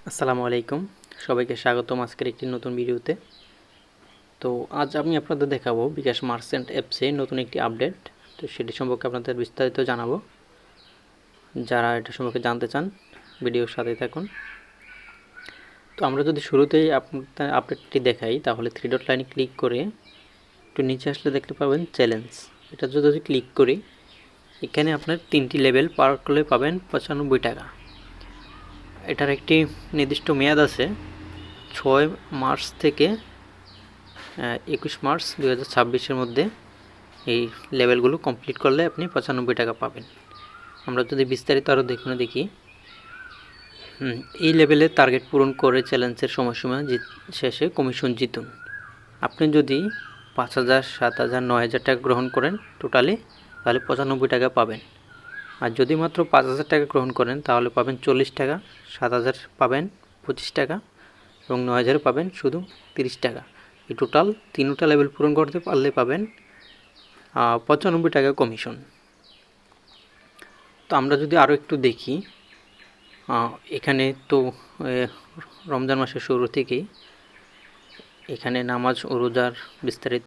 আসসালামু আলাইকুম, সবাইকে স্বাগতম আজকের একটি নতুন ভিডিওতে। তো আজ আমি আপনাদের দেখাবো বিকাশ মার্চেন্ট অ্যাপসে নতুন একটি আপডেট। তো সেটি সম্পর্কে আপনাদের বিস্তারিত জানাবো। যারা এটা সম্পর্কে জানতে চান ভিডিওর সাথে থাকুন। তো আমরা যদি শুরুতেই আপনাদের আপডেটটি দেখাই, তাহলে থ্রি ডট লাইনে ক্লিক করে একটু নিচে আসলে দেখতে পাবেন চ্যালেঞ্জ। এটা যদি ক্লিক করি, এখানে আপনার 3টি লেভেল পার করলে পাবেন 95 টাকা। এটার একটি নির্দিষ্ট মেয়াদ আছে, 6 মার্চ থেকে 21 মার্চ 2026-এর মধ্যে এই লেভেলগুলো কমপ্লিট করলে আপনি 95 টাকা পাবেন। আমরা যদি বিস্তারিত আরও দেখি, এই লেভেলে টার্গেট পূরণ করে চ্যালেঞ্জের সময়সীমা শেষে কমিশন জিতুন। আপনি যদি 5,000, 7,000, 9,000 টাকা গ্রহণ করেন টোটালি, তাহলে 95 টাকা পাবেন। আর যদি মাত্র 5,000 টাকা গ্রহণ করেন তাহলে পাবেন 40 টাকা, 7,000 পাবেন 25 টাকা এবং 9,000 পাবেন শুধু 30 টাকা। এই টোটাল 3টা লেভেল পূরণ করতে পারলে পাবেন 95 টাকা কমিশন। তো আমরা যদি আরও একটু দেখি, এখানে তো রমজান মাসের শুরু থেকেই এখানে নামাজ ও রোজার বিস্তারিত